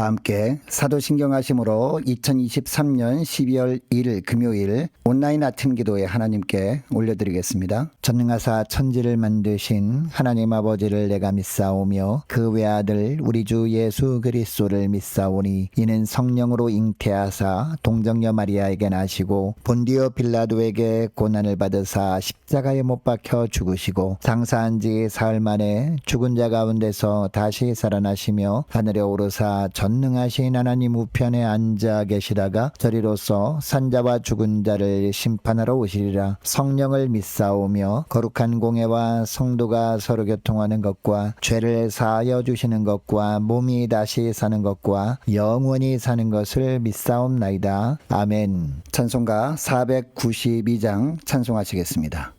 다 함께 사도신경하심으로 2023년 12월 1일 금요일 온라인 아침 기도에 하나님께 올려드리겠습니다. 전능하사 천지를 만드신 하나님 아버지를 내가 믿사오며 그 외아들 우리 주 예수 그리스도를 믿사오니 이는 성령으로 잉태하사 동정녀 마리아에게 나시고 본디오 빌라도에게 고난을 받으사 십자가에 못 박혀 죽으시고 장사한 지 사흘 만에 죽은 자 가운데서 다시 살아나시며 하늘에 오르사 전능하신 하나님 우편에 앉아 계시다가 저리로서 산자와 죽은 자를 심판하러 오시리라. 성령을 믿사오며 거룩한 공예와 성도가 서로 교통하는 것과 죄를 사하여 주시는 것과 몸이 다시 사는 것과 영원히 사는 것을 믿사옵나이다. 아멘. 찬송가 492장 찬송하시겠습니다.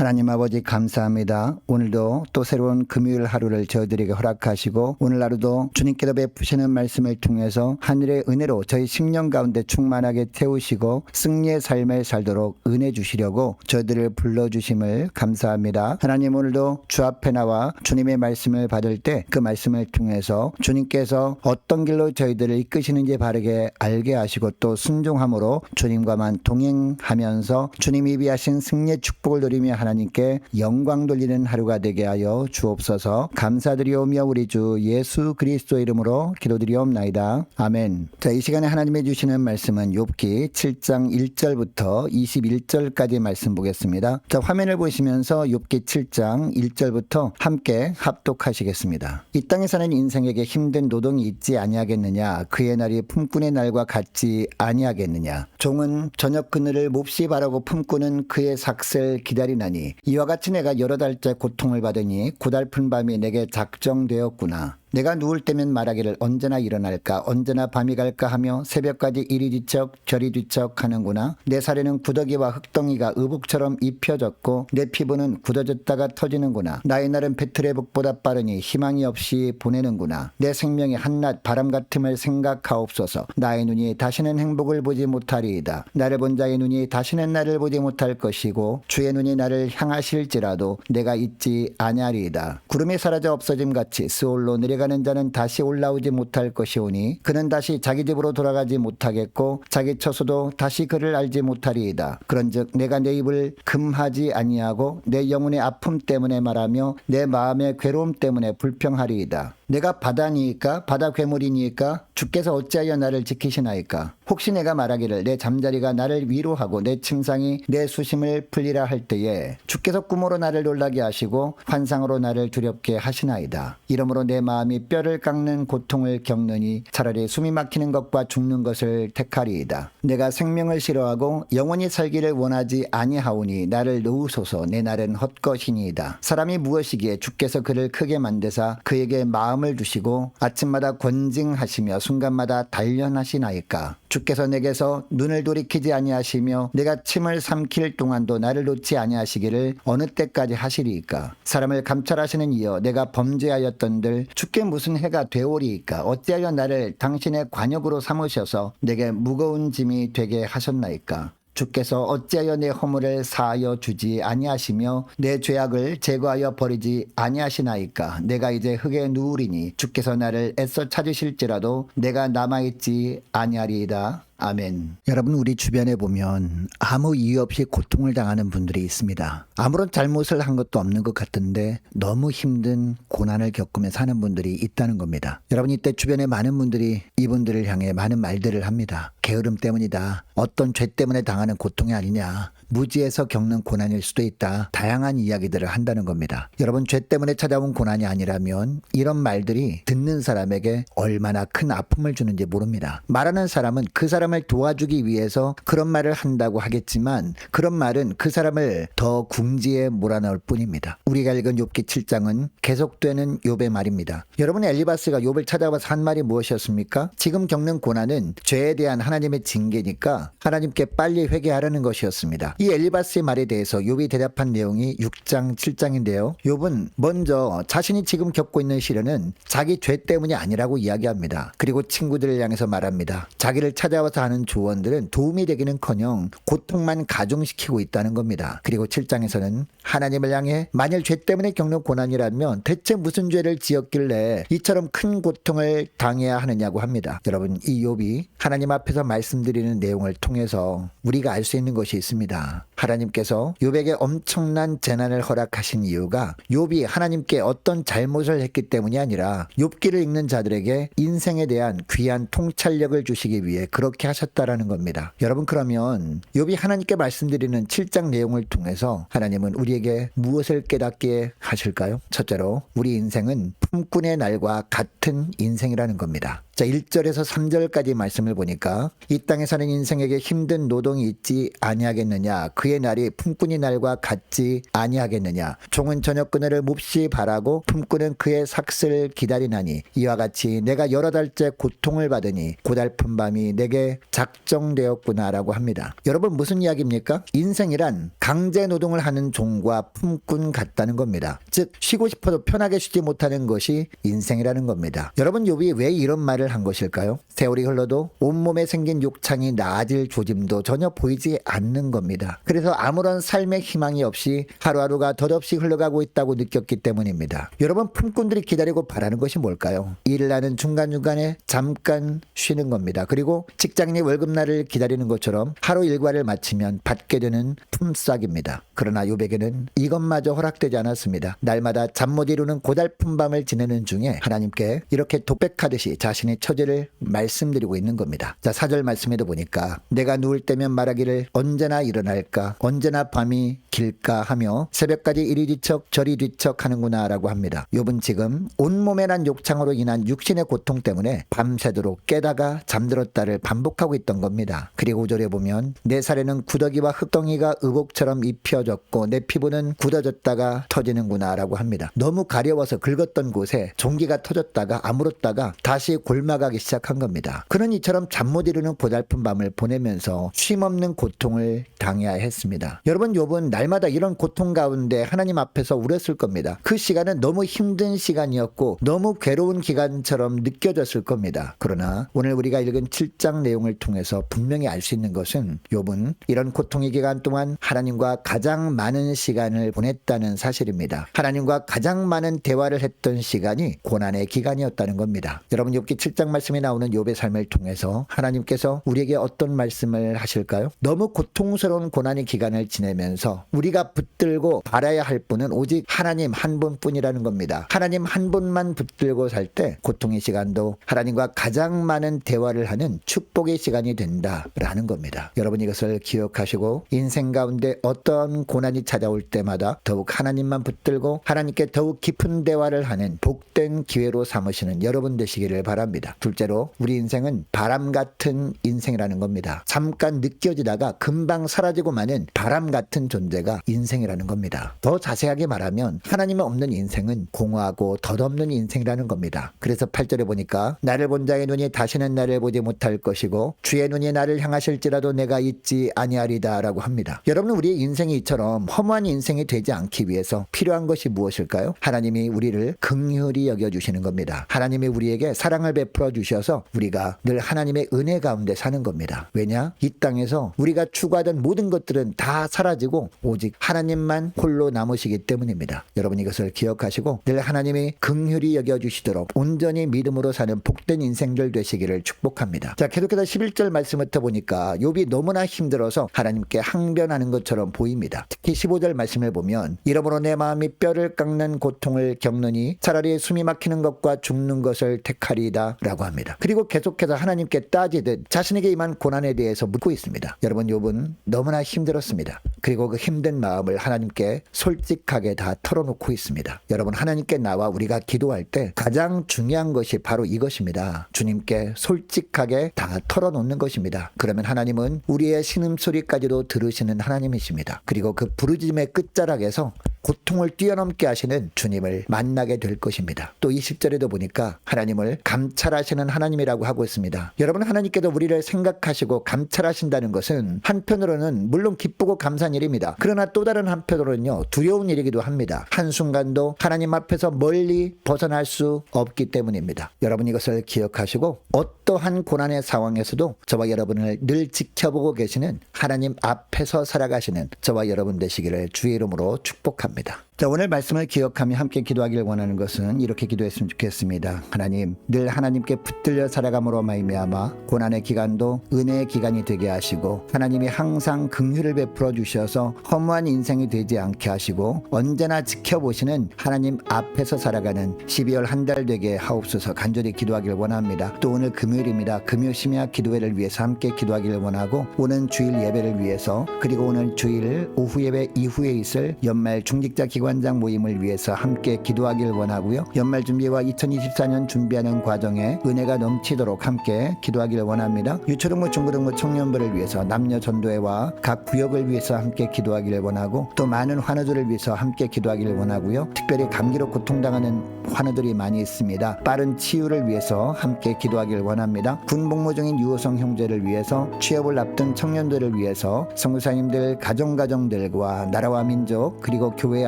하나님 아버지 감사합니다. 오늘도 또 새로운 금요일 하루를 저희들에게 허락하시고 오늘 하루도 주님께서 베푸시는 말씀을 통해서 하늘의 은혜로 저희 심령 가운데 충만하게 태우시고 승리의 삶을 살도록 은혜 주시려고 저희들을 불러주심을 감사합니다. 하나님 오늘도 주 앞에 나와 주님의 말씀을 받을 때 그 말씀을 통해서 주님께서 어떤 길로 저희들을 이끄시는지 바르게 알게 하시고 또 순종함으로 주님과만 동행하면서 주님이 비하신 승리의 축복을 누리며 하나님 하나님께 영광 돌리는 하루가 되게 하여 주옵소서. 감사드리오며 우리 주 예수 그리스도 이름으로 기도드리옵나이다. 아멘. 자, 이 시간에 하나님이 주시는 말씀은 욥기 7장 1절부터 21절까지 말씀 보겠습니다. 자, 화면을 보시면서 욥기 7장 1절부터 함께 합독하시겠습니다. 이 땅에 사는 인생에게 힘든 노동이 있지 아니하겠느냐? 그의 날이 품꾼의 날과 같지 아니하겠느냐? 종은 저녁 그늘을 몹시 바라고 품꾼은 그의 삭슬 기다리나니 이와 같이 내가 여러 달째 고통을 받으니 고달픈 밤이 내게 작정되었구나. 내가 누울 때면 말하기를 언제나 일어날까 언제나 밤이 갈까 하며 새벽까지 이리 뒤척 저리 뒤척 하는구나. 내 살에는 구더기와 흙덩이가 의복처럼 입혀졌고 내 피부는 굳어졌다가 터지는구나. 나의 날은 배틀의 북보다 빠르니 희망이 없이 보내는구나. 내 생명이 한낱 바람 같음을 생각하옵소서. 나의 눈이 다시는 행복을 보지 못하리이다. 나를 본 자의 눈이 다시는 나를 보지 못할 것이고 주의 눈이 나를 향하실지라도 내가 잊지 아니하리이다. 구름이 사라져 없어짐같이 스올로 내려가는 자는 다시 올라오지 못할 것이오니 그는 다시 자기 집으로 돌아가지 못하겠고 자기 처소도 다시 그를 알지 못하리이다. 그런즉 내가 내 입을 금하지 아니하고 내 영혼의 아픔 때문에 말하며 내 마음의 괴로움 때문에 불평하리이다. 내가 바다니까 바다 괴물이니까 주께서 어찌하여 나를 지키시나이까. 혹시 내가 말하기를 내 잠자리가 나를 위로하고 내 침상이 내 수심을 풀리라 할 때에 주께서 꿈으로 나를 놀라게 하시고 환상으로 나를 두렵게 하시나이다. 이러므로 내 마음이 뼈를 깎는 고통을 겪느니 차라리 숨이 막히는 것과 죽는 것을 택하리이다. 내가 생명을 싫어하고 영원히 살기를 원하지 아니하오니 나를 놓으소서. 내 날은 헛것이니이다. 사람이 무엇이기에 주께서 그를 크게 만드사 그에게 마음을 주시고 아침마다 권징하시며 순간마다 단련하시나이까. 주께서 내게서 눈을 돌이키지 아니하시며 내가 침을 삼킬 동안도 나를 놓지 아니하시기를 어느 때까지 하시리이까. 사람을 감찰하시는 이여 내가 범죄하였던들 주께 무슨 해가 되오리이까. 어찌하여 나를 당신의 관역으로 삼으셔서 내게 무거운 짐이 되게 하셨나이까. 주께서 어찌하여 내 허물을 사하여 주지 아니하시며 내 죄악을 제거하여 버리지 아니하시나이까. 내가 이제 흙에 누우리니 주께서 나를 애써 찾으실지라도 내가 남아있지 아니하리이다. 아멘. 여러분, 우리 주변에 보면 아무 이유 없이 고통을 당하는 분들이 있습니다. 아무런 잘못을 한 것도 없는 것 같은데 너무 힘든 고난을 겪으며 사는 분들이 있다는 겁니다. 여러분, 이때 주변에 많은 분들이 이분들을 향해 많은 말들을 합니다. 게으름 때문이다. 어떤 죄 때문에 당하는 고통이 아니냐. 무지에서 겪는 고난일 수도 있다. 다양한 이야기들을 한다는 겁니다. 여러분, 죄 때문에 찾아온 고난이 아니라면 이런 말들이 듣는 사람에게 얼마나 큰 아픔을 주는지 모릅니다. 말하는 사람은 그 사람을 도와주기 위해서 그런 말을 한다고 하겠지만 그런 말은 그 사람을 더 궁지에 몰아넣을 뿐입니다. 우리가 읽은 욥기 7장은 계속되는 욥의 말입니다. 여러분, 엘리바스가 욥을 찾아와서 한 말이 무엇이었습니까? 지금 겪는 고난은 죄에 대한 하나님의 징계니까 하나님께 빨리 회개하라는 것이었습니다. 이 엘리바스의 말에 대해서 욥이 대답한 내용이 6장 7장인데요. 욥은 먼저 자신이 지금 겪고 있는 시련은 자기 죄 때문이 아니라고 이야기합니다. 그리고 친구들을 향해서 말합니다. 자기를 찾아와서 하는 조언들은 도움이 되기는커녕 고통만 가중시키고 있다는 겁니다. 그리고 7장에서는 하나님을 향해 만일 죄 때문에 겪는 고난이라면 대체 무슨 죄를 지었길래 이처럼 큰 고통을 당해야 하느냐고 합니다. 여러분, 이 욥이 하나님 앞에서 말씀드리는 내용을 통해서 우리가 알 수 있는 것이 있습니다. 하나님께서 욥에게 엄청난 재난을 허락하신 이유가 욥이 하나님께 어떤 잘못을 했기 때문이 아니라 욥기를 읽는 자들에게 인생에 대한 귀한 통찰력을 주시기 위해 그렇게 하셨다라는 겁니다. 여러분, 그러면 욥이 하나님께 말씀드리는 7장 내용을 통해서 하나님은 우리에게 무엇을 깨닫게 하실까요? 첫째로 우리 인생은 품꾼의 날과 같은 인생이라는 겁니다. 자, 1절에서 3절까지 말씀을 보니까 이 땅에 사는 인생에게 힘든 노동이 있지 아니하겠느냐. 그의 날이 품꾼의 날과 같지 아니하겠느냐. 종은 저녁 그늘을 몹시 바라고 품꾼은 그의 삭슬을 기다리나니 이와 같이 내가 여러 달째 고통을 받으니 고달픈 밤이 내게 작정되었구나라고 합니다. 여러분, 무슨 이야기입니까? 인생이란 강제 노동을 하는 종과 품꾼 같다는 겁니다. 즉, 쉬고 싶어도 편하게 쉬지 못하는 것이 것이 인생이라는 겁니다. 여러분, 욥이 왜 이런 말을 한 것일까요? 세월이 흘러도 온몸에 생긴 욕창이 나아질 조짐도 전혀 보이지 않는 겁니다. 그래서 아무런 삶의 희망이 없이 하루하루가 덧없이 흘러가고 있다고 느꼈기 때문입니다. 여러분, 품꾼들이 기다리고 바라는 것이 뭘까요? 일을 하는 중간중간에 잠깐 쉬는 겁니다. 그리고 직장인이 월급날을 기다리는 것처럼 하루 일과를 마치면 받게 되는 품삯입니다. 그러나 욥에게는 이것마저 허락되지 않았습니다. 날마다 잠 못 이루는 고달픈 밤을 지내는 중에 하나님께 이렇게 독백하듯이 자신의 처지를 말씀드리고 있는 겁니다. 자, 4절 말씀에도 보니까 내가 누울 때면 말하기를 언제나 일어날까, 언제나 밤이 길까 하며 새벽까지 이리 뒤척 저리 뒤척 하는구나 라고 합니다. 욥은 지금 온몸에 난 욕창으로 인한 육신의 고통 때문에 밤새도록 깨다가 잠들었다를 반복하고 있던 겁니다. 그리고 5절에 보면 내 살에는 구더기와 흙덩이가 의복처럼 입혀졌고 내 피부는 굳어졌다가 터지는구나 라고 합니다. 너무 가려워서 긁었던 곳에 종기가 터졌다가 아물었다가 다시 골마가기 시작한 겁니다. 그는 이처럼 잠 못 이루는 고달픈 밤을 보내면서 쉼없는 고통을 당해야 했습니다. 여러분, 욥은 날마다 이런 고통 가운데 하나님 앞에서 울었을 겁니다. 그 시간은 너무 힘든 시간이었고 너무 괴로운 기간처럼 느껴졌을 겁니다. 그러나 오늘 우리가 읽은 7장 내용을 통해서 분명히 알 수 있는 것은 욥은 이런 고통의 기간 동안 하나님과 가장 많은 시간을 보냈다는 사실입니다. 하나님과 가장 많은 대화를 했던 시간이 고난의 기간이었다는 겁니다. 여러분, 욥기 7장 말씀에 나오는 욥의 삶을 통해서 하나님께서 우리에게 어떤 말씀을 하실까요? 너무 고통스러운 고난의 기간을 지내면서 우리가 붙들고 바라야 할 분은 오직 하나님 한 분뿐이라는 겁니다. 하나님 한 분만 붙들고 살 때 고통의 시간도 하나님과 가장 많은 대화를 하는 축복의 시간이 된다라는 겁니다. 여러분, 이것을 기억하시고 인생 가운데 어떤 고난이 찾아올 때마다 더욱 하나님만 붙들고 하나님께 더욱 깊은 대화를 하는 복된 기회로 삼으시는 여러분 되시기를 바랍니다. 둘째로, 우리 인생은 바람 같은 인생이라는 겁니다. 잠깐 느껴지다가 금방 사라지고 마는 바람 같은 존재가 인생이라는 겁니다. 더 자세하게 말하면 하나님 없는 인생은 공허하고 덧없는 인생이라는 겁니다. 그래서 8절에 보니까 나를 본 자의 눈이 다시는 나를 보지 못할 것이고 주의 눈이 나를 향하실지라도 내가 잊지 아니하리다 라고 합니다. 여러분, 우리의 인생이 이처럼 허무한 인생이 되지 않기 위해서 필요한 것이 무엇일까요? 하나님이 우리를 긍휼히 여겨주시는 겁니다. 하나님이 우리에게 사랑을 베풀어 주셔서 우리가 늘 하나님의 은혜 가운데 사는 겁니다. 왜냐? 이 땅에서 우리가 추구하던 모든 것들은 다 사라지고 오직 하나님만 홀로 남으시기 때문입니다. 여러분, 이것을 기억하시고 늘 하나님이 긍휼히 여겨주시도록 온전히 믿음으로 사는 복된 인생들 되시기를 축복합니다. 자, 계속해서 11절 말씀부터 보니까 욥이 너무나 힘들어서 하나님께 항변하는 것처럼 보입니다. 특히 15절 말씀을 보면 이러므로 내 마음이 뼈를 깎는 고통을 겪느니 차라리 숨이 막히는 것과 죽는 것을 택하리이다 라고 합니다. 그리고 계속해서 하나님께 따지듯 자신에게 임한 고난에 대해서 묻고 있습니다. 여러분, 욥은 너무나 힘들었습니다. 그리고 그 힘든 마음을 하나님께 솔직하게 다 털어놓고 있습니다. 여러분, 하나님께 나와 우리가 기도할 때 가장 중요한 것이 바로 이것입니다. 주님께 솔직하게 다 털어놓는 것입니다. 그러면 하나님은 우리의 신음소리까지도 들으시는 하나님이십니다. 그리고 그 부르짖음의 끝자락에서 고통을 뛰어넘게 하시는 주님을 만나게 될 것입니다. 또 20절에도 보니까 하나님을 감찰하시는 하나님이라고 하고 있습니다. 여러분, 하나님께도 우리를 생각하시고 감찰하신다는 것은 한편으로는 물론 기쁘고 감사한 일입니다. 그러나 또 다른 한편으로는요, 두려운 일이기도 합니다. 한순간도 하나님 앞에서 멀리 벗어날 수 없기 때문입니다. 여러분, 이것을 기억하시고 어떠한 고난의 상황에서도 저와 여러분을 늘 지켜보고 계시는 하나님 앞에서 살아가시는 저와 여러분 되시기를 주의 이름으로 축복합니다. 자, 오늘 말씀을 기억하며 함께 기도하길 원하는 것은 이렇게 기도했으면 좋겠습니다. 하나님, 늘 하나님께 붙들려 살아감으로 말미암아 고난의 기간도 은혜의 기간이 되게 하시고 하나님이 항상 긍휼을 베풀어 주셔서 허무한 인생이 되지 않게 하시고 언제나 지켜보시는 하나님 앞에서 살아가는 12월 한 달 되게 하옵소서 간절히 기도하길 원합니다. 또 오늘 금요일입니다. 금요 심야 기도회를 위해서 함께 기도하길 원하고 오는 주일 예배를 위해서 그리고 오늘 주일 오후 예배 이후에 있을 연말 중직자 기관장 모임을 위해서 함께 기도하길 원하고요. 연말 준비와 2024년 준비하는 과정에 은혜가 넘치도록 함께 기도하길 원합니다. 유초등부 중고등부 청년부를 위해서 남녀 전도회와 각 구역을 위해서 함께 기도하길 원하고 또 많은 환우들을 위해서 함께 기도하길 원하고요. 특별히 감기로 고통당하는 환우들이 많이 있습니다. 빠른 치유를 위해서 함께 기도하길 원합니다. 군복무 중인 유호성 형제를 위해서 취업을 앞둔 청년들을 위해서 선교사님들 가정들과 나라와 민족 그리고 교회의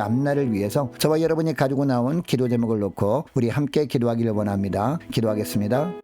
앞날 나라를 위해서 저와 여러분이 가지고 나온 기도 제목을 놓고 우리 함께 기도하기를 원합니다. 기도하겠습니다.